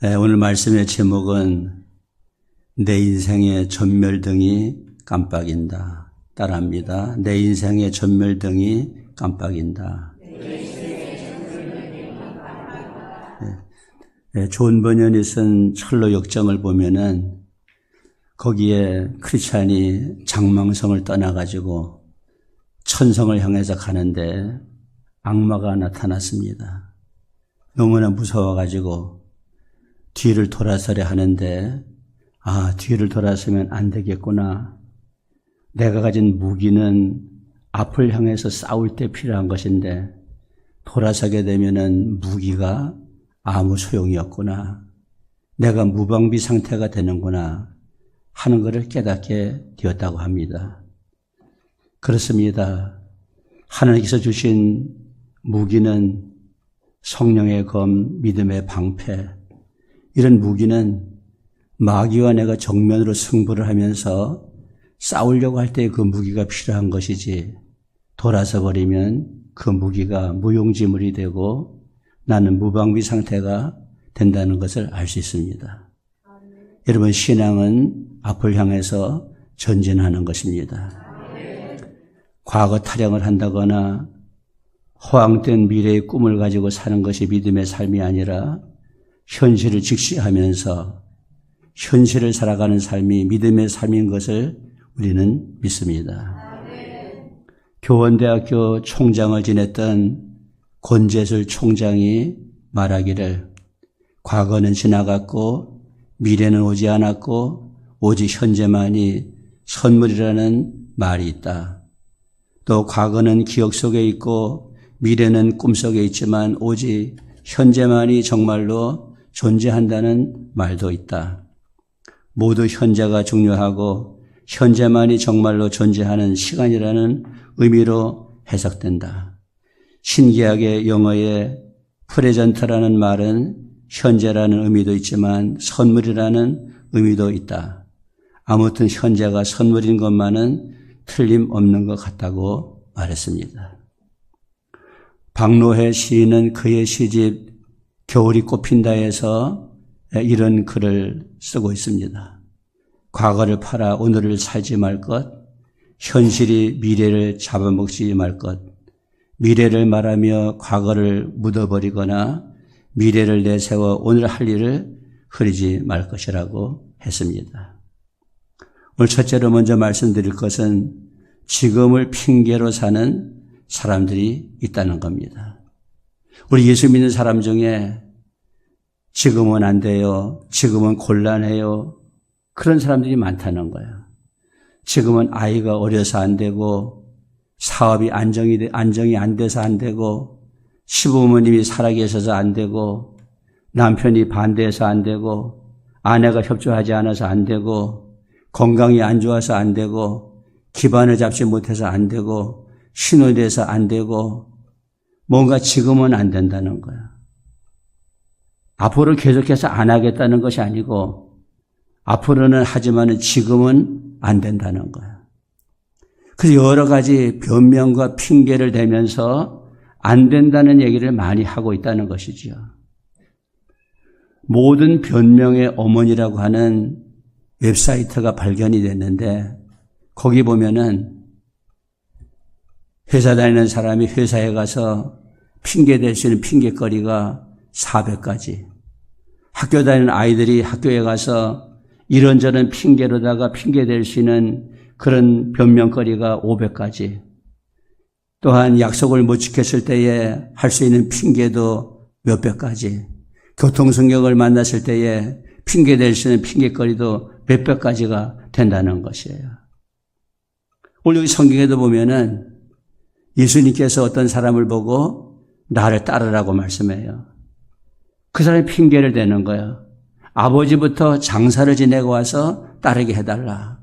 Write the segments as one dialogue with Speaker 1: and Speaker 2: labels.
Speaker 1: 오늘 말씀의 제목은 내 인생의 전멸등이 깜빡인다. 따라합니다. 내 인생의 전멸등이 깜빡인다. 존 버년이 쓴 철로 역정을 보면은 거기에 크리스찬이 장망성을 떠나가지고 천성을 향해서 가는데 악마가 나타났습니다. 너무나 무서워가지고 뒤를 돌아서려 하는데 뒤를 돌아서면 안 되겠구나. 내가 가진 무기는 앞을 향해서 싸울 때 필요한 것인데 돌아서게 되면은 무기가 아무 소용이 없구나. 내가 무방비 상태가 되는구나 하는 것을 깨닫게 되었다고 합니다. 그렇습니다. 하나님께서 주신 무기는 성령의 검, 믿음의 방패, 이런 무기는 마귀와 내가 정면으로 승부를 하면서 싸우려고 할 때 그 무기가 필요한 것이지, 돌아서 버리면 그 무기가 무용지물이 되고 나는 무방비 상태가 된다는 것을 알 수 있습니다. 여러분, 신앙은 앞을 향해서 전진하는 것입니다. 과거 타령을 한다거나 허황된 미래의 꿈을 가지고 사는 것이 믿음의 삶이 아니라 현실을 직시하면서 현실을 살아가는 삶이 믿음의 삶인 것을 우리는 믿습니다. 교원대학교 총장을 지냈던 권재술 총장이 말하기를, 과거는 지나갔고 미래는 오지 않았고 오직 현재만이 선물이라는 말이 있다. 또 과거는 기억 속에 있고 미래는 꿈속에 있지만 오직 현재만이 정말로 존재한다는 말도 있다. 모두 현재가 중요하고 현재만이 정말로 존재하는 시간이라는 의미로 해석된다. 신기하게 영어의 프레젠트라는 말은 현재라는 의미도 있지만 선물이라는 의미도 있다. 아무튼 현재가 선물인 것만은 틀림없는 것 같다고 말했습니다. 박노해 시인은 그의 시집 겨울이 꽃핀다에서 이런 글을 쓰고 있습니다. 과거를 팔아 오늘을 살지 말 것, 현실이 미래를 잡아먹지 말 것, 미래를 말하며 과거를 묻어버리거나 미래를 내세워 오늘 할 일을 흐리지 말 것이라고 했습니다. 오늘 첫째로 먼저 말씀드릴 것은 지금을 핑계로 사는 사람들이 있다는 겁니다. 우리 예수 믿는 사람 중에 지금은 안 돼요, 지금은 곤란해요, 그런 사람들이 많다는 거예요. 지금은 아이가 어려서 안 되고 사업이 안정이 안 돼서 안 되고 시부모님이 살아계셔서 안 되고 남편이 반대해서 안 되고 아내가 협조하지 않아서 안 되고 건강이 안 좋아서 안 되고 기반을 잡지 못해서 안 되고 신혼돼서 안 되고 뭔가 지금은 안 된다는 거야. 앞으로 계속해서 안 하겠다는 것이 아니고 앞으로는 하지만은 지금은 안 된다는 거야. 그래서 여러 가지 변명과 핑계를 대면서 안 된다는 얘기를 많이 하고 있다는 것이지요. 모든 변명의 어머니라고 하는 웹사이트가 발견이 됐는데 거기 보면은 회사 다니는 사람이 회사에 가서 핑계 댈 수 있는 핑계거리가 400가지. 학교 다니는 아이들이 학교에 가서 이런저런 핑계로다가 핑계 댈 수 있는 그런 변명거리가 500가지. 또한 약속을 못 지켰을 때에 할 수 있는 핑계도 몇백 가지. 교통승격을 만났을 때에 핑계 댈 수 있는 핑계거리도 몇백 가지가 된다는 것이에요. 오늘 여기 성경에도 보면은 예수님께서 어떤 사람을 보고 나를 따르라고 말씀해요. 그 사람이 핑계를 대는 거예요. 아버지부터 장사를 지내고 와서 따르게 해달라.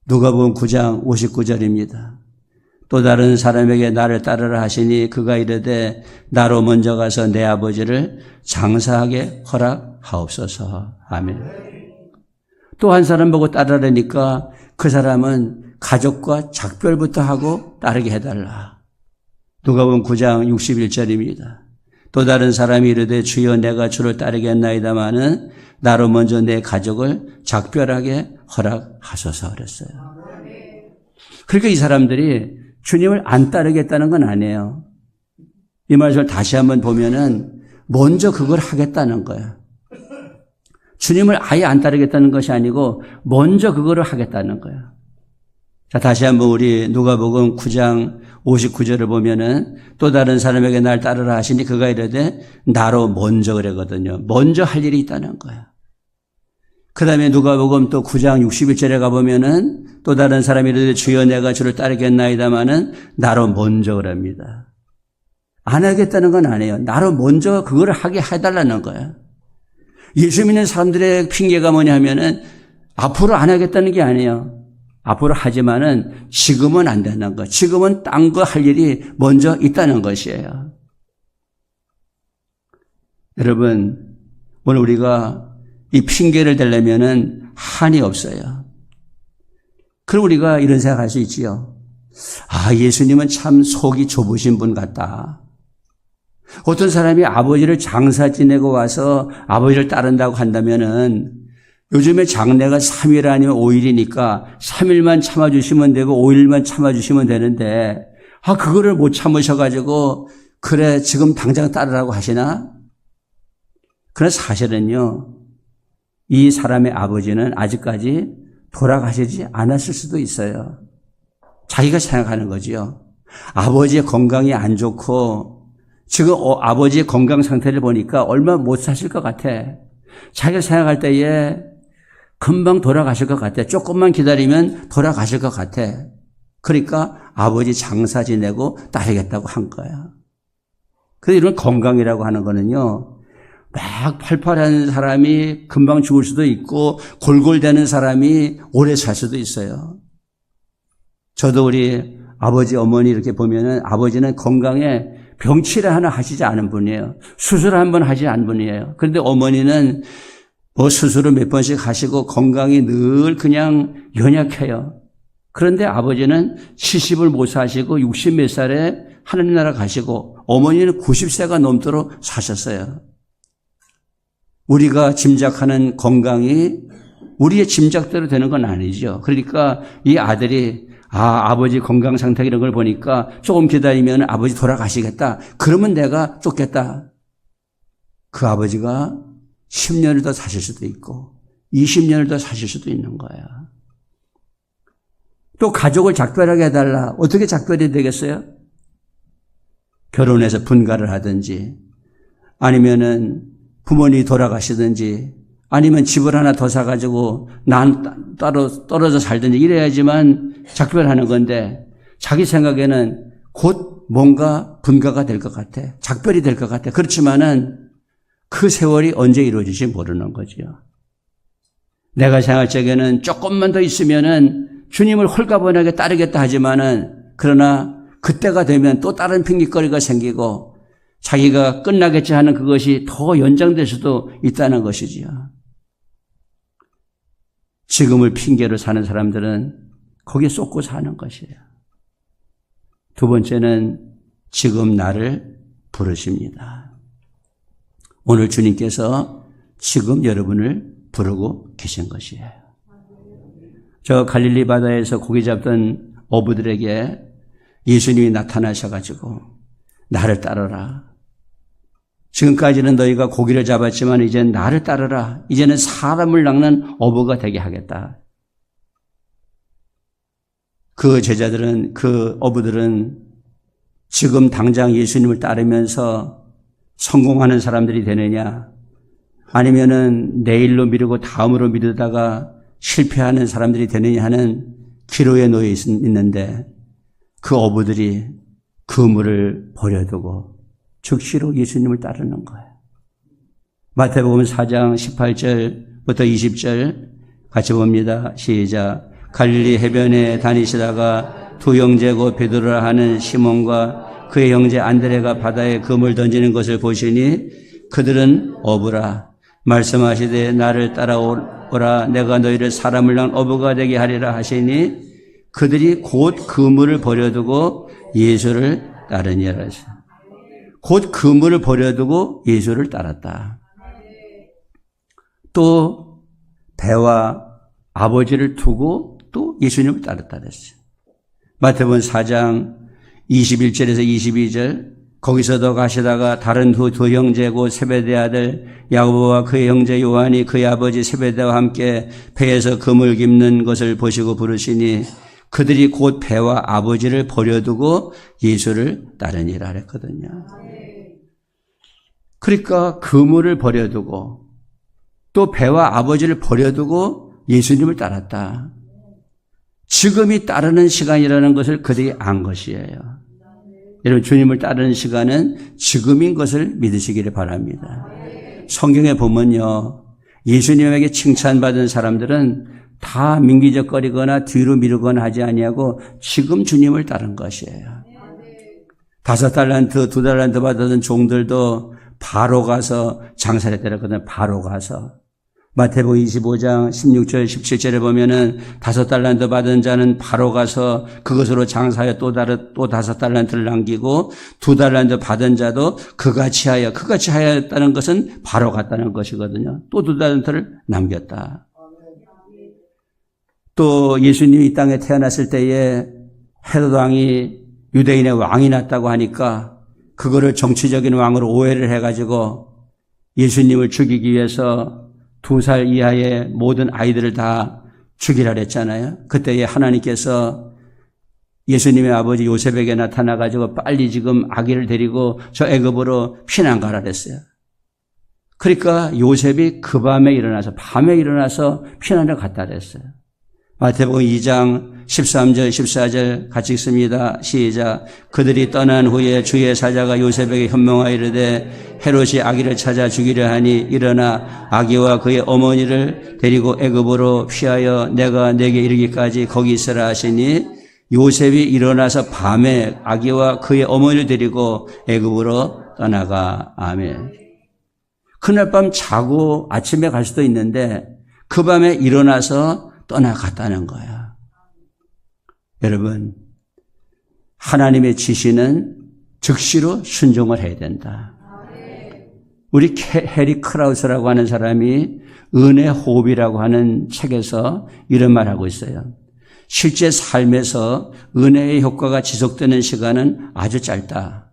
Speaker 1: 누가복음 9장 59절입니다. 또 다른 사람에게 나를 따르라 하시니 그가 이르되 나로 먼저 가서 내 아버지를 장사하게 허락하옵소서. 아멘. 또 한 사람 보고 따르라니까 그 사람은 가족과 작별부터 하고 따르게 해달라. 누가복음 9장 61절입니다. 또 다른 사람이 이르되 주여 내가 주를 따르겠나이다마는 나로 먼저 내 가족을 작별하게 허락하소서 그랬어요. 그러니까 이 사람들이 주님을 안 따르겠다는 건 아니에요. 이 말씀을 다시 한번 보면은 먼저 그걸 하겠다는 거예요. 주님을 아예 안 따르겠다는 것이 아니고 먼저 그거를 하겠다는 거예요. 자, 다시 한번 우리 누가복음 9장 59절을 보면은 또 다른 사람에게 날 따르라 하시니 그가 이르되 나로 먼저 그러거든요. 먼저 할 일이 있다는 거예요. 그 다음에 누가복음 또 9장 61절에 가보면은 또 다른 사람이 이르되 주여 내가 주를 따르겠나이다마는 나로 먼저 그럽니다. 안 하겠다는 건 아니에요. 나로 먼저 그거를 하게 해달라는 거예요. 예수 믿는 사람들의 핑계가 뭐냐 하면은 앞으로 안 하겠다는 게 아니에요. 앞으로 하지만은 지금은 안 되는 거. 지금은 딴 거 할 일이 먼저 있다는 것이에요. 여러분, 오늘 우리가 이 핑계를 대려면은 한이 없어요. 그럼 우리가 이런 생각할 수 있지요. 아, 예수님은 참 속이 좁으신 분 같다. 어떤 사람이 아버지를 장사 지내고 와서 아버지를 따른다고 한다면은 요즘에 장례가 3일 아니면 5일이니까 3일만 참아주시면 되고 5일만 참아주시면 되는데 그거를 못 참으셔가지고 그래 지금 당장 따르라고 하시나? 그러나 사실은요, 이 사람의 아버지는 아직까지 돌아가시지 않았을 수도 있어요. 자기가 생각하는 거지요. 아버지의 건강이 안 좋고 지금 아버지의 건강 상태를 보니까 얼마 못 사실 것 같아. 자기가 생각할 때에 금방 돌아가실 것 같아. 조금만 기다리면 돌아가실 것 같아. 그러니까 아버지 장사 지내고 따르겠다고 한 거야. 그래서 이런 건강이라고 하는 거는요, 막 팔팔한 사람이 금방 죽을 수도 있고 골골대는 사람이 오래 살 수도 있어요. 저도 우리 아버지 어머니 이렇게 보면은 아버지는 건강에 병치레 하나 하시지 않은 분이에요. 수술 한 번 하지 않은 분이에요. 그런데 어머니는 뭐 수술을 몇 번씩 하시고 건강이 늘 그냥 연약해요. 그런데 아버지는 70을 못 사시고 60 몇 살에 하나님 나라 가시고 어머니는 90세가 넘도록 사셨어요. 우리가 짐작하는 건강이 우리의 짐작대로 되는 건 아니죠. 그러니까 이 아들이 아버지 건강 상태 이런 걸 보니까 조금 기다리면 아버지 돌아가시겠다. 그러면 내가 쫓겠다. 그 아버지가 10년을 더 사실 수도 있고 20년을 더 사실 수도 있는 거야. 또 가족을 작별하게 해달라. 어떻게 작별이 되겠어요? 결혼해서 분가를 하든지 아니면은 부모님이 돌아가시든지 아니면 집을 하나 더 사가지고 난 따로 떨어져 살든지 이래야지만 작별하는 건데 자기 생각에는 곧 뭔가 분가가 될 것 같아. 작별이 될 것 같아. 그렇지만은 그 세월이 언제 이루어질지 모르는 거죠. 내가 생각할 적에는 조금만 더 있으면은 주님을 홀가분하게 따르겠다 하지만은 그러나 그때가 되면 또 다른 핑계거리가 생기고 자기가 끝나겠지 하는 그것이 더 연장될 수도 있다는 것이지요. 지금을 핑계로 사는 사람들은 거기에 쏟고 사는 것이에요. 두 번째는 지금 나를 부르십니다. 오늘 주님께서 지금 여러분을 부르고 계신 것이에요. 저 갈릴리 바다에서 고기 잡던 어부들에게 예수님이 나타나셔가지고 나를 따르라. 지금까지는 너희가 고기를 잡았지만 이제는 나를 따르라. 이제는 사람을 낚는 어부가 되게 하겠다. 그 제자들은, 그 어부들은 지금 당장 예수님을 따르면서 성공하는 사람들이 되느냐, 아니면은 내일로 미루고 다음으로 미루다가 실패하는 사람들이 되느냐 하는 기로에 놓여 있는데 그 어부들이 그물을 버려두고 즉시로 예수님을 따르는 거예요. 마태복음 4장 18절부터 20절 같이 봅니다. 시작. 갈릴리 해변에 다니시다가 두 형제고 베드로라 하는 시몬과 그의 형제 안드레가 바다에 그물 던지는 것을 보시니 그들은 어부라. 말씀하시되 나를 따라오라. 내가 너희를 사람을 낳은 어부가 되게 하리라 하시니 그들이 곧 그물을 버려두고 예수를 따르니라. 곧 그물을 버려두고 예수를 따랐다. 또 배와 아버지를 두고 또 예수님을 따랐다 그랬어요. 마태복음 4장 21절에서 22절 거기서도 가시다가 다른 두 형제고 세베대 아들 야고보와 그의 형제 요한이 그의 아버지 세베대와 함께 배에서 그물 깁는 것을 보시고 부르시니 그들이 곧 배와 아버지를 버려두고 예수를 따르니라 그랬거든요. 그러니까 그물을 버려두고 또 배와 아버지를 버려두고 예수님을 따랐다. 지금이 따르는 시간이라는 것을 그들이 안 것이에요. 여러분, 주님을 따르는 시간은 지금인 것을 믿으시기를 바랍니다. 성경에 보면요, 예수님에게 칭찬받은 사람들은 다 민기적거리거나 뒤로 미루거나 하지 아니하고 지금 주님을 따른 것이에요. 5달란트, 2달란트 받은 종들도 바로 가서 장사를 때렸거든요. 바로 가서. 마태복음 25장 16절 17절에 보면은 5달란트 받은 자는 바로 가서 그것으로 장사하여 또 5달란트를 남기고 2달란트 받은 자도 그같이 하였다는 것은 바로 갔다는 것이거든요. 또 2달란트를 남겼다. 또 예수님이 이 땅에 태어났을 때에 헤롯 왕이 유대인의 왕이 났다고 하니까 그거를 정치적인 왕으로 오해를 해가지고 예수님을 죽이기 위해서 2살 이하의 모든 아이들을 다 죽이라 그랬잖아요. 그때에 하나님께서 예수님의 아버지 요셉에게 나타나가지고 빨리 지금 아기를 데리고 저 애굽으로 피난 가라 그랬어요. 그러니까 요셉이 그 밤에 일어나서 피난을 갔다 그랬어요. 마태복음 2장 13절 14절 같이 읽습니다. 시작. 그들이 떠난 후에 주의 사자가 요셉에게 현명하여 이르되 헤롯이 아기를 찾아 죽이려 하니 일어나 아기와 그의 어머니를 데리고 애굽으로 피하여 내가 내게 이르기까지 거기 있으라 하시니 요셉이 일어나서 밤에 아기와 그의 어머니를 데리고 애굽으로 떠나가. 아멘. 그날 밤 자고 아침에 갈 수도 있는데 그 밤에 일어나서 떠나갔다는 거야. 여러분, 하나님의 지시는 즉시로 순종을 해야 된다. 우리 해리 크라우스라고 하는 사람이 은혜 호흡이라고 하는 책에서 이런 말하고 있어요. 실제 삶에서 은혜의 효과가 지속되는 시간은 아주 짧다.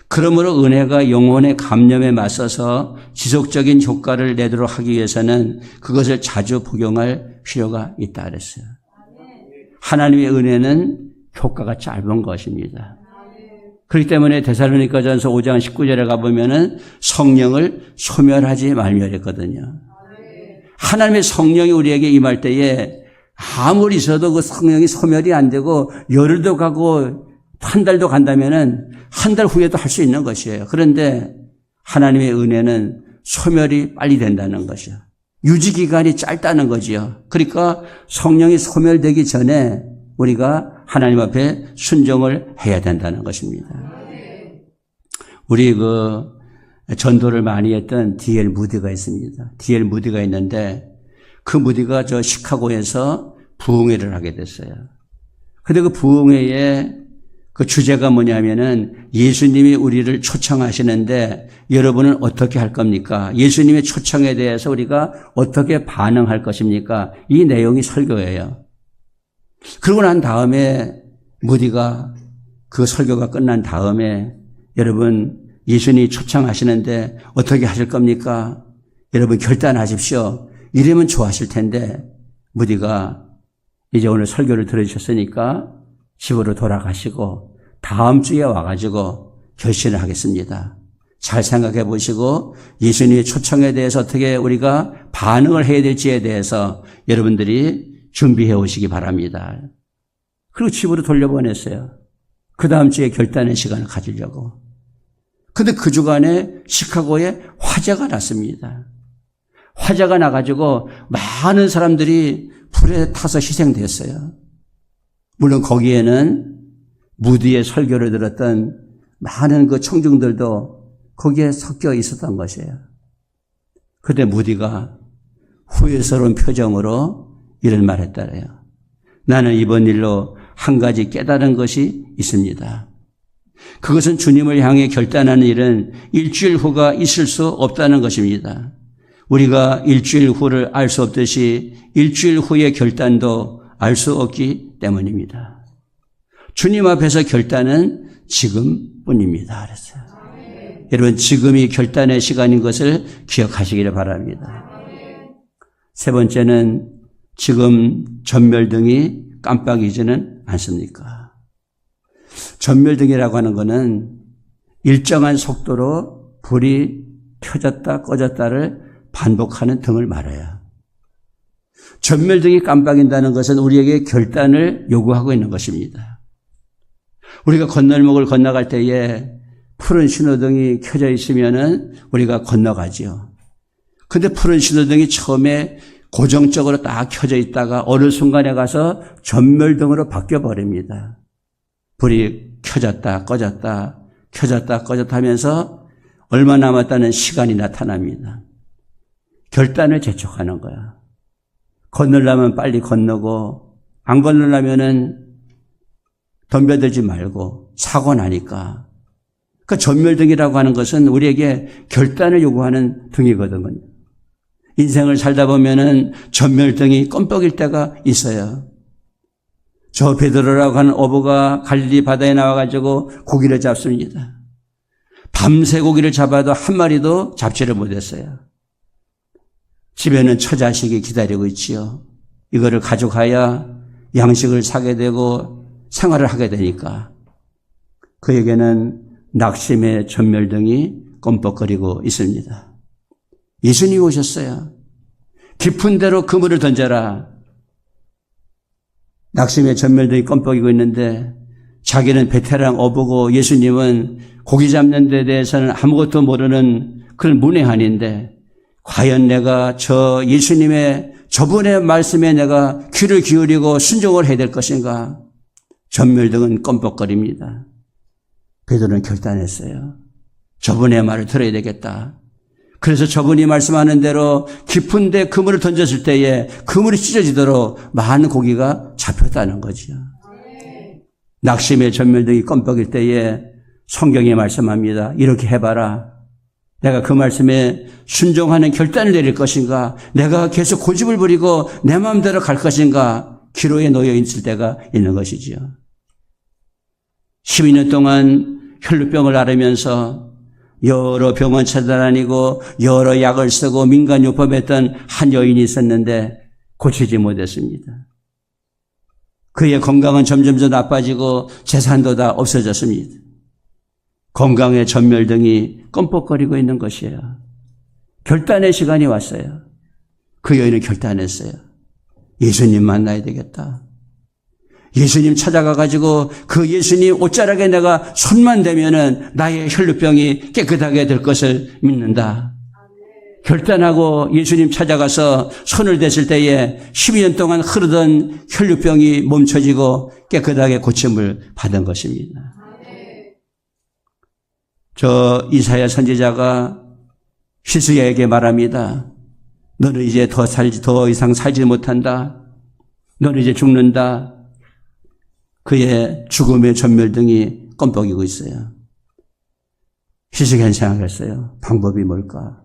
Speaker 1: 그러므로 은혜가 영혼의 감염에 맞서서 지속적인 효과를 내도록 하기 위해서는 그것을 자주 복용할 필요가 있다 그랬어요. 하나님의 은혜는 효과가 짧은 것입니다. 그렇기 때문에 데살로니가전서 5장 19절에 가보면은 성령을 소멸하지 말멸했거든요. 하나님의 성령이 우리에게 임할 때에 아무리 있어도 그 성령이 소멸이 안 되고 열흘도 가고 한 달도 간다면은 한 달 후에도 할 수 있는 것이에요. 그런데 하나님의 은혜는 소멸이 빨리 된다는 것이요. 유지 기간이 짧다는 거지요. 그러니까 성령이 소멸되기 전에 우리가 하나님 앞에 순종을 해야 된다는 것입니다. 우리 전도를 많이 했던 D.L. 무디가 있습니다. D.L. 무디가 있는데 그 무디가 저 시카고에서 부흥회를 하게 됐어요. 근데 그 부흥회에 그 주제가 뭐냐면은 예수님이 우리를 초청하시는데 여러분은 어떻게 할 겁니까? 예수님의 초청에 대해서 우리가 어떻게 반응할 것입니까? 이 내용이 설교예요. 그러고 난 다음에 무디가 그 설교가 끝난 다음에 여러분 예수님이 초청하시는데 어떻게 하실 겁니까? 여러분 결단하십시오. 이러면 좋아하실 텐데 무디가 이제 오늘 설교를 들으셨으니까 집으로 돌아가시고 다음 주에 와가지고 결심을 하겠습니다. 잘 생각해 보시고 예수님의 초청에 대해서 어떻게 우리가 반응을 해야 될지에 대해서 여러분들이 준비해 오시기 바랍니다. 그리고 집으로 돌려보냈어요. 그 다음 주에 결단의 시간을 가지려고. 근데 그 주간에 시카고에 화재가 났습니다. 화재가 나가지고 많은 사람들이 불에 타서 희생됐어요. 물론 거기에는 무디의 설교를 들었던 많은 그 청중들도 거기에 섞여 있었던 것이에요. 그때 무디가 후회스러운 표정으로 이런 말 했다래요. 나는 이번 일로 한 가지 깨달은 것이 있습니다. 그것은 주님을 향해 결단하는 일은 일주일 후가 있을 수 없다는 것입니다. 우리가 일주일 후를 알 수 없듯이 일주일 후의 결단도 알 수 없기 때문입니다. 주님 앞에서 결단은 지금뿐입니다. 그랬어요. 여러분, 지금이 결단의 시간인 것을 기억하시기를 바랍니다. 세 번째는 지금 전멸등이 깜빡이지는 않습니까? 전멸등이라고 하는 것은 일정한 속도로 불이 켜졌다 꺼졌다를 반복하는 등을 말해요. 전멸등이 깜빡인다는 것은 우리에게 결단을 요구하고 있는 것입니다. 우리가 건널목을 건너갈 때에 푸른 신호등이 켜져 있으면은 우리가 건너가지요. 근데 푸른 신호등이 처음에 고정적으로 딱 켜져 있다가 어느 순간에 가서 전멸등으로 바뀌어 버립니다. 불이 켜졌다 꺼졌다 켜졌다 꺼졌다 하면서 얼마 남았다는 시간이 나타납니다. 결단을 재촉하는 거야. 건너려면 빨리 건너고 안 건너려면은 덤벼들지 말고 사고 나니까. 그 전멸등이라고 하는 것은 우리에게 결단을 요구하는 등이거든요. 인생을 살다 보면은 전멸등이 껌뻑일 때가 있어요. 저 베드로라고 하는 어부가 갈릴리 바다에 나와가지고 고기를 잡습니다. 밤새 고기를 잡아도 한 마리도 잡지를 못했어요. 집에는 처자식이 기다리고 있지요. 이거를 가져가야 양식을 사게 되고 생활을 하게 되니까 그에게는 낙심의 전멸등이 껌뻑거리고 있습니다. 예수님이 오셨어요. 깊은 데로 그물을 던져라. 낙심의 전멸등이 껌뻑이고 있는데 자기는 베테랑 어부고 예수님은 고기 잡는 데 대해서는 아무것도 모르는 그런 문외한인데 과연 내가 저 예수님의 저분의 말씀에 내가 귀를 기울이고 순종을 해야 될 것인가? 전멸등은 껌뻑거립니다. 베드로는 결단했어요. 저분의 말을 들어야 되겠다. 그래서 저분이 말씀하는 대로 깊은 데 그물을 던졌을 때에 그물이 찢어지도록 많은 고기가 잡혔다는 거죠. 낙심의 전멸등이 껌뻑일 때에 성경이 말씀합니다. 이렇게 해봐라. 내가 그 말씀에 순종하는 결단을 내릴 것인가? 내가 계속 고집을 부리고 내 마음대로 갈 것인가? 기로에 놓여 있을 때가 있는 것이지요. 12년 동안 혈루병을 앓으면서 여러 병원 찾아다니고 여러 약을 쓰고 민간요법했던 한 여인이 있었는데 고치지 못했습니다. 그의 건강은 점점 더 나빠지고 재산도 다 없어졌습니다. 건강의 전멸등이 껌뻑거리고 있는 것이에요. 결단의 시간이 왔어요. 그 여인은 결단했어요. 예수님 만나야 되겠다. 예수님 찾아가가지고 그 예수님 옷자락에 내가 손만 대면은 나의 혈루병이 깨끗하게 될 것을 믿는다. 결단하고 예수님 찾아가서 손을 댔을 때에 12년 동안 흐르던 혈루병이 멈춰지고 깨끗하게 고침을 받은 것입니다. 저 이사야 선지자가 히스기야에게 말합니다. 너는 이제 더 이상 살지 못한다. 너는 이제 죽는다. 그의 죽음의 전멸등이 껌뻑이고 있어요. 히스기야는 생각했어요. 방법이 뭘까?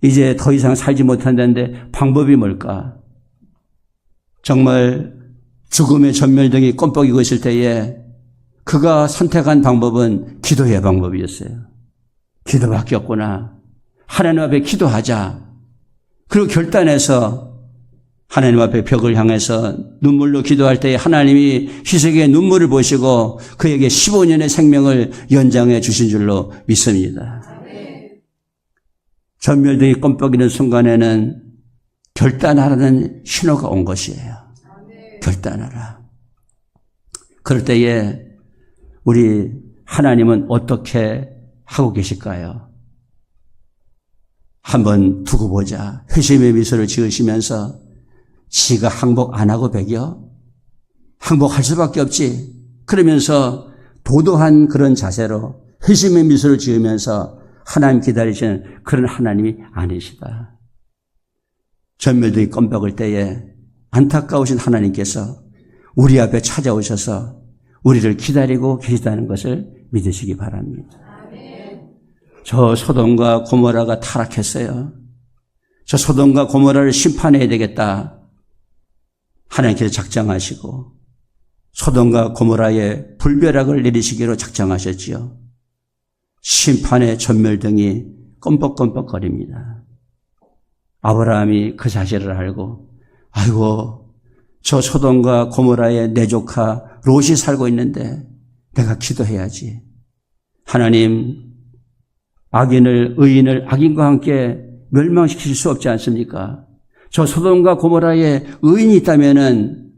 Speaker 1: 이제 더 이상 살지 못한다는데 방법이 뭘까? 정말 죽음의 전멸등이 껌뻑이고 있을 때에 그가 선택한 방법은 기도의 방법이었어요. 기도밖에 없구나. 하나님 앞에 기도하자. 그리고 결단해서 하나님 앞에 벽을 향해서 눈물로 기도할 때에 하나님이 히스기야의 눈물을 보시고 그에게 15년의 생명을 연장해 주신 줄로 믿습니다. 전멸등이 껌뻑이는 순간에는 결단하라는 신호가 온 것이에요. 결단하라. 그럴 때에 우리 하나님은 어떻게 하고 계실까요? 한번 두고 보자. 회심의 미소를 지으시면서 지가 항복 안 하고 배겨? 항복할 수밖에 없지. 그러면서 도도한 그런 자세로 회심의 미소를 지으면서 하나님 기다리시는 그런 하나님이 아니시다. 전멸등이 껌뻑을 때에 안타까우신 하나님께서 우리 앞에 찾아오셔서 우리를 기다리고 계시다는 것을 믿으시기 바랍니다. 저 소돔과 고모라가 타락했어요. 저 소돔과 고모라를 심판해야 되겠다. 하나님께서 작정하시고 소돔과 고모라의 불벼락을 내리시기로 작정하셨지요. 심판의 전멸등이 껌뻑껌뻑거립니다. 아브라함이 그 사실을 알고 아이고 저 소돔과 고모라의 내 조카 롯이 살고 있는데 내가 기도해야지. 하나님 의인을 악인과 함께 멸망시킬 수 없지 않습니까? 저 소돔과 고모라에 의인이 있다면은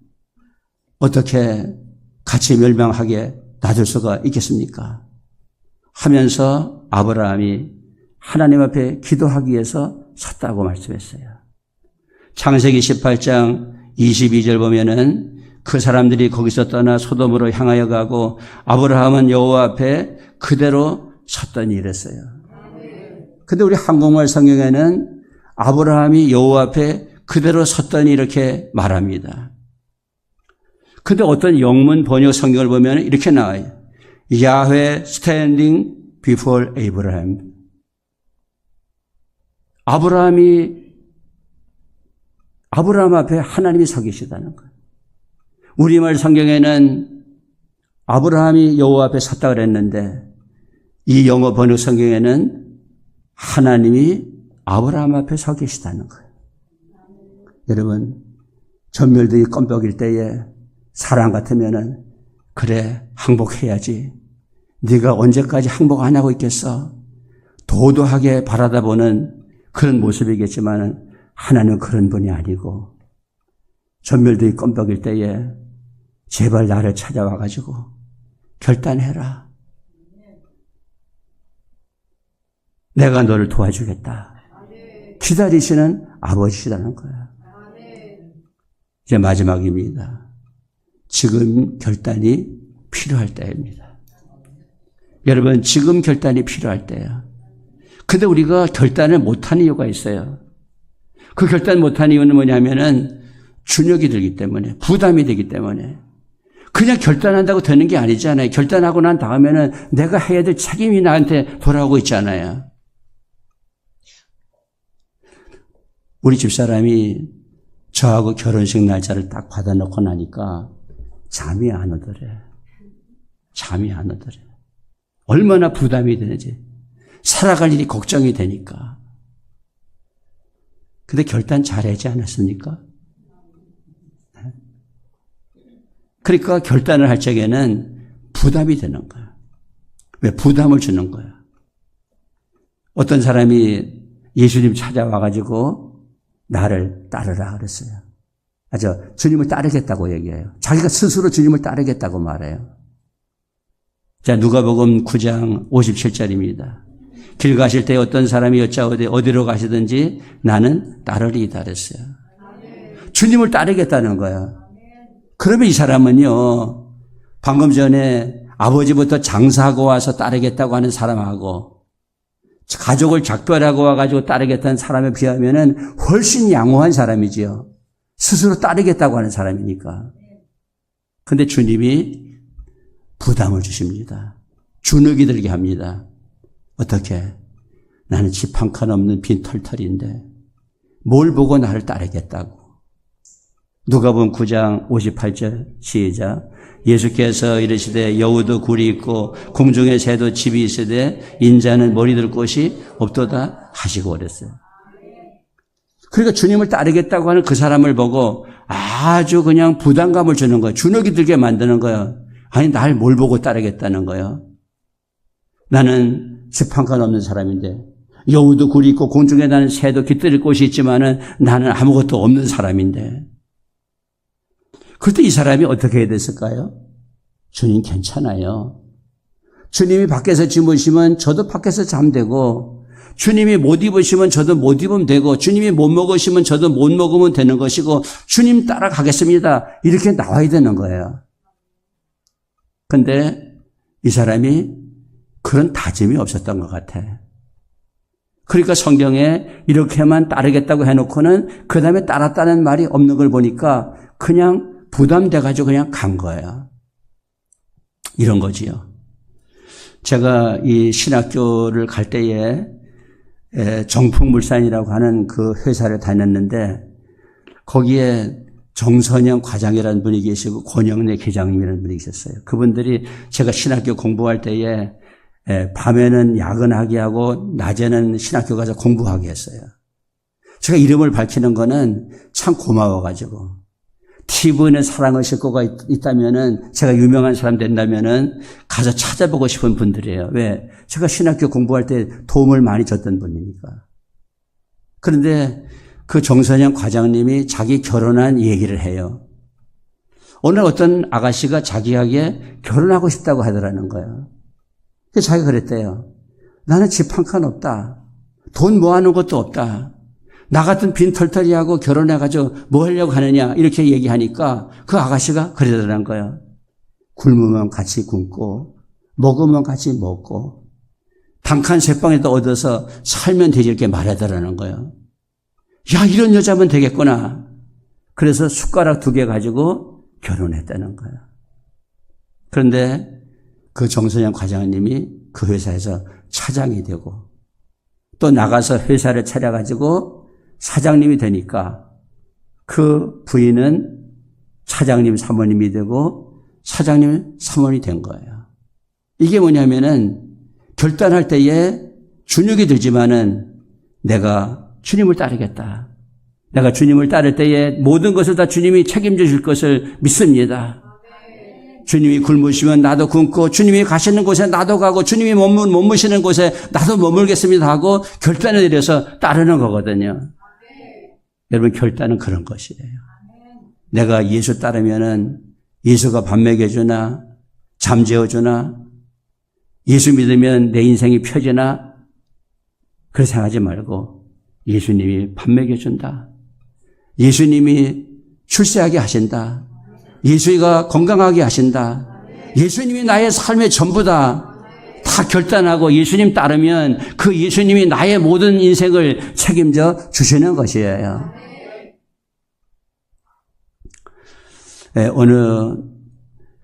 Speaker 1: 어떻게 같이 멸망하게 놔둘 수가 있겠습니까? 하면서 아브라함이 하나님 앞에 기도하기 위해서 섰다고 말씀했어요. 창세기 18장 22절 보면은 그 사람들이 거기서 떠나 소돔으로 향하여 가고 아브라함은 여호와 앞에 그대로 섰더니 이랬어요. 근데 우리 한국말 성경에는 아브라함이 여호와 앞에 그대로 섰더니 이렇게 말합니다. 근데 어떤 영문 번역 성경을 보면 이렇게 나와요. 야훼 standing before Abraham. 아브라함 앞에 하나님이 서 계시다는 거예요. 우리말 성경에는 아브라함이 여호와 앞에 섰다 그랬는데 이 영어 번역 성경에는 하나님이 아브라함 앞에 서 계시다는 거예요. 여러분, 전멸등이 껌뻑일 때에 사람 같으면은 그래 항복해야지. 네가 언제까지 항복 안 하고 있겠어? 도도하게 바라다 보는 그런 모습이겠지만 하나님은 그런 분이 아니고 전멸등이 껌뻑일 때에 제발 나를 찾아와가지고 결단해라. 내가 너를 도와주겠다. 기다리시는 아버지시라는 거야. 이제 마지막입니다. 지금 결단이 필요할 때입니다. 여러분, 지금 결단이 필요할 때야. 근데 우리가 결단을 못하는 이유가 있어요. 그 결단 못하는 이유는 뭐냐면은 준역이 들기 때문에, 부담이 되기 때문에. 그냥 결단한다고 되는 게 아니잖아요. 결단하고 난 다음에는 내가 해야 될 책임이 나한테 돌아오고 있잖아요. 우리 집사람이 저하고 결혼식 날짜를 딱 받아놓고 나니까 잠이 안 오더래. 잠이 안 오더래. 얼마나 부담이 되는지. 살아갈 일이 걱정이 되니까. 근데 결단 잘하지 않았습니까? 그러니까 결단을 할 적에는 부담이 되는 거야. 왜? 부담을 주는 거야. 어떤 사람이 예수님 찾아와가지고 나를 따르라 그랬어요. 주님을 따르겠다고 얘기해요. 자기가 스스로 주님을 따르겠다고 말해요. 자, 누가복음 9장 57절입니다. 길 가실 때 어떤 사람이 여짜오되 어디로 가시든지 나는 따르리이다 그랬어요. 주님을 따르겠다는 거야. 그러면 이 사람은요, 방금 전에 아버지부터 장사하고 와서 따르겠다고 하는 사람하고 가족을 작별하고 와가지고 따르겠다는 사람에 비하면은 훨씬 양호한 사람이지요. 스스로 따르겠다고 하는 사람이니까. 근데 주님이 부담을 주십니다. 주눅이 들게 합니다. 어떻게? 나는 집 한 칸 없는 빈 털털인데 뭘 보고 나를 따르겠다고. 누가복음 9장 58절 시작. 예수께서 이르시되 여우도 굴이 있고 공중의 새도 집이 있으되 인자는 머리 둘 곳이 없도다 하시고 그랬어요. 그러니까 주님을 따르겠다고 하는 그 사람을 보고 아주 그냥 부담감을 주는 거예요. 주눅이 들게 만드는 거예요. 아니, 날 뭘 보고 따르겠다는 거예요. 나는 집 한 칸 없는 사람인데 여우도 굴이 있고 공중에 나는 새도 깃들일 곳이 있지만은 나는 아무것도 없는 사람인데. 그때 이 사람이 어떻게 해야 됐을까요? 주님 괜찮아요. 주님이 밖에서 주무시면 저도 밖에서 잠되고, 주님이 못 입으시면 저도 못 입으면 되고, 주님이 못 먹으시면 저도 못 먹으면 되는 것이고, 주님 따라가겠습니다. 이렇게 나와야 되는 거예요. 근데 이 사람이 그런 다짐이 없었던 것 같아. 그러니까 성경에 이렇게만 따르겠다고 해놓고는 그 다음에 따랐다는 말이 없는 걸 보니까 그냥 부담돼가지고 그냥 간 거예요. 이런 거지요. 제가 이 신학교를 갈 때에 정풍물산이라고 하는 그 회사를 다녔는데 거기에 정선영 과장이라는 분이 계시고 권영래 계장님이라는 분이 계셨어요. 그분들이 제가 신학교 공부할 때에 밤에는 야근하게 하고 낮에는 신학교 가서 공부하게 했어요. 제가 이름을 밝히는 거는 참 고마워가지고 TV는 사랑을 싣고가 있다면은 제가 유명한 사람 된다면은 가서 찾아보고 싶은 분들이에요. 왜? 제가 신학교 공부할 때 도움을 많이 줬던 분이니까. 그런데 그 정선영 과장님이 자기 결혼한 얘기를 해요. 오늘 어떤 아가씨가 자기에게 결혼하고 싶다고 하더라는 거예요. 그래서 자기가 그랬대요. 나는 집 한 칸 없다. 돈 모아놓은 것도 없다. 나 같은 빈털터리하고 결혼해가지고 뭐 하려고 하느냐 이렇게 얘기하니까 그 아가씨가 그러더라는 거예요. 굶으면 같이 굶고 먹으면 같이 먹고 단칸 새방에도 얻어서 살면 되지 이렇게 말하더라는 거예요. 야, 이런 여자면 되겠구나. 그래서 숟가락 2개 가지고 결혼했다는 거예요. 그런데 그 정선영 과장님이 그 회사에서 차장이 되고 또 나가서 회사를 차려가지고 사장님이 되니까 그 부인은 차장님 사모님이 되고 사장님 사모님이 된 거예요. 이게 뭐냐면은 결단할 때에 준육이 들지만은 내가 주님을 따르겠다. 내가 주님을 따를 때에 모든 것을 다 주님이 책임져 줄 것을 믿습니다. 주님이 굶으시면 나도 굶고 주님이 가시는 곳에 나도 가고 주님이 머무시는 곳에 나도 머물겠습니다 하고 결단을 내려서 따르는 거거든요. 여러분 결단은 그런 것이에요. 내가 예수 따르면은 예수가 밥 먹여주나 잠재워주나 예수 믿으면 내 인생이 펴지나 그렇게 생각하지 말고 예수님이 밥 먹여준다. 예수님이 출세하게 하신다. 예수가 건강하게 하신다. 예수님이 나의 삶의 전부다. 다 결단하고 예수님 따르면 그 예수님이 나의 모든 인생을 책임져 주시는 것이에요. 어느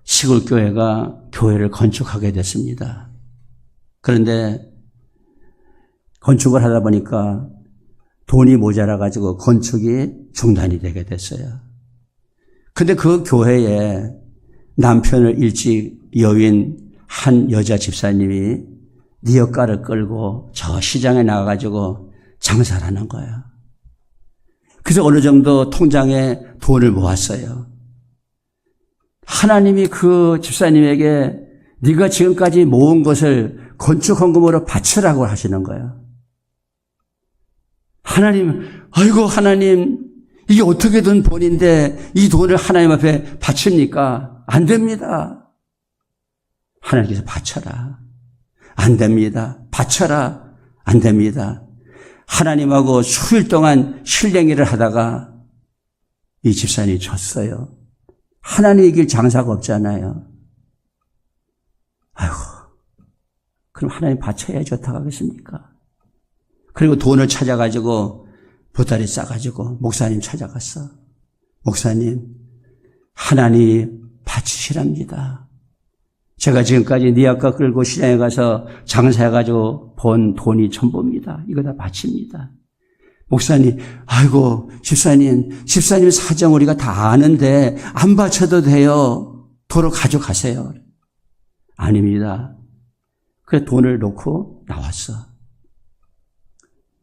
Speaker 1: 시골교회가 교회를 건축하게 됐습니다. 그런데 건축을 하다 보니까 돈이 모자라가지고 건축이 중단이 되게 됐어요. 근데 그 교회에 남편을 일찍 여윈 한 여자 집사님이 리어카를 끌고 저 시장에 나가가지고 장사를 하는 거예요. 그래서 어느 정도 통장에 돈을 모았어요. 하나님이 그 집사님에게 네가 지금까지 모은 것을 건축헌금으로 바치라고 하시는 거예요. 하나님, 아이고 하나님, 이게 어떻게 된 돈인데 이 돈을 하나님 앞에 바칩니까? 안 됩니다. 하나님께서 바쳐라. 안 됩니다. 바쳐라. 안 됩니다. 하나님하고 수일 동안 실랭이를 하다가 이 집사님이 졌어요. 하나님 이길 장사가 없잖아요. 아이고, 그럼 하나님 바쳐야지 어떡 하겠습니까? 그리고 돈을 찾아가지고 보따리 싸가지고 목사님 찾아갔어. 목사님, 하나님 바치시랍니다. 제가 지금까지 리아카 끌고 시장에 가서 장사해가지고 번 돈이 전부입니다. 이거 다 바칩니다. 목사님, 아이고, 집사님 사정 우리가 다 아는데 안 바쳐도 돼요. 도로 가져가세요. 아닙니다. 그래서 돈을 놓고 나왔어.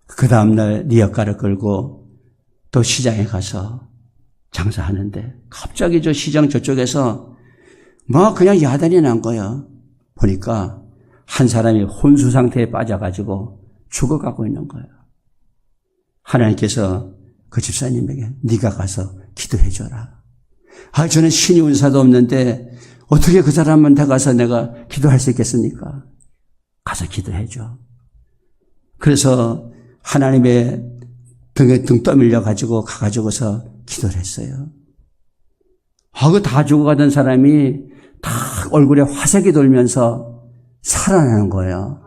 Speaker 1: 그 다음날 리어카를 끌고 또 시장에 가서 장사하는데 갑자기 저 시장 저쪽에서 뭐 그냥 야단이 난 거야. 보니까 한 사람이 혼수 상태에 빠져가지고 죽어가고 있는 거예요. 하나님께서 그 집사님에게 네가 가서 기도해 줘라. 아, 저는 신이 운사도 없는데 어떻게 그 사람한테 가서 내가 기도할 수 있겠습니까? 가서 기도해 줘. 그래서 하나님의 등에 등 떠밀려 가지고 가가지고서 기도를 했어요. 아, 그 다 죽어가던 사람이 다 얼굴에 화색이 돌면서 살아나는 거예요.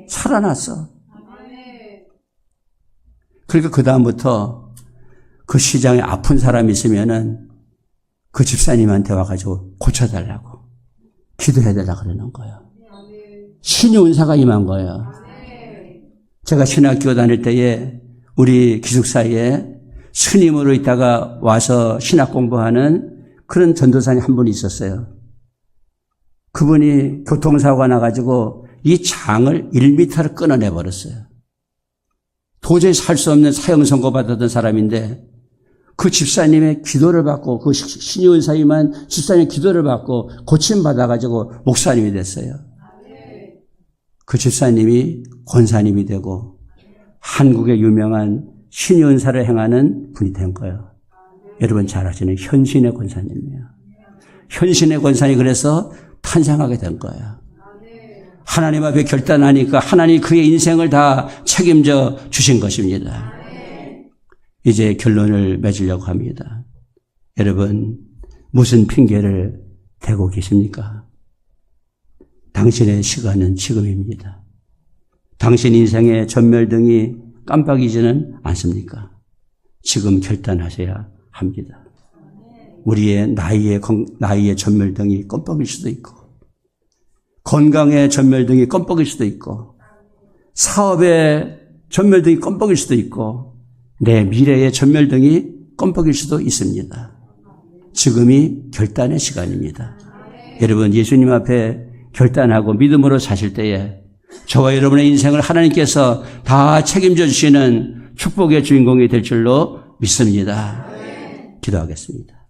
Speaker 1: 살아났어. 그러니까 그 다음부터 그 시장에 아픈 사람이 있으면은 그 집사님한테 와가지고 고쳐달라고 기도해달라고 그러는 거예요. 신의 은사가 임한 거예요. 제가 신학교 다닐 때에 우리 기숙사에 스님으로 있다가 와서 신학 공부하는 그런 전도사님 한 분이 있었어요. 그분이 교통사고가 나가지고 이 장을 1m를 끊어내버렸어요. 도저히 살 수 없는 사형 선고받았던 사람인데 그 집사님의 기도를 받고 그 신의 은사임한 집사님의 기도를 받고 고침받아가지고 목사님이 됐어요. 그 집사님이 권사님이 되고 한국의 유명한 신의 은사를 행하는 분이 된 거예요. 여러분 잘 아시는 현신의 권사님이에요. 현신의 권사님이 그래서 탄생하게 된 거예요. 하나님 앞에 결단하니까 하나님이 그의 인생을 다 책임져 주신 것입니다. 이제 결론을 맺으려고 합니다. 여러분 무슨 핑계를 대고 계십니까? 당신의 시간은 지금입니다. 당신 인생의 전멸등이 깜빡이지는 않습니까? 지금 결단하셔야 합니다. 우리의 나이의 전멸등이 껌뻑일 수도 있고, 건강의 전멸등이 껌뻑일 수도 있고, 사업의 전멸등이 껌뻑일 수도 있고, 내 미래의 전멸등이 껌뻑일 수도 있습니다. 지금이 결단의 시간입니다. 여러분 예수님 앞에 결단하고 믿음으로 사실 때에 저와 여러분의 인생을 하나님께서 다 책임져 주시는 축복의 주인공이 될 줄로 믿습니다. 기도하겠습니다.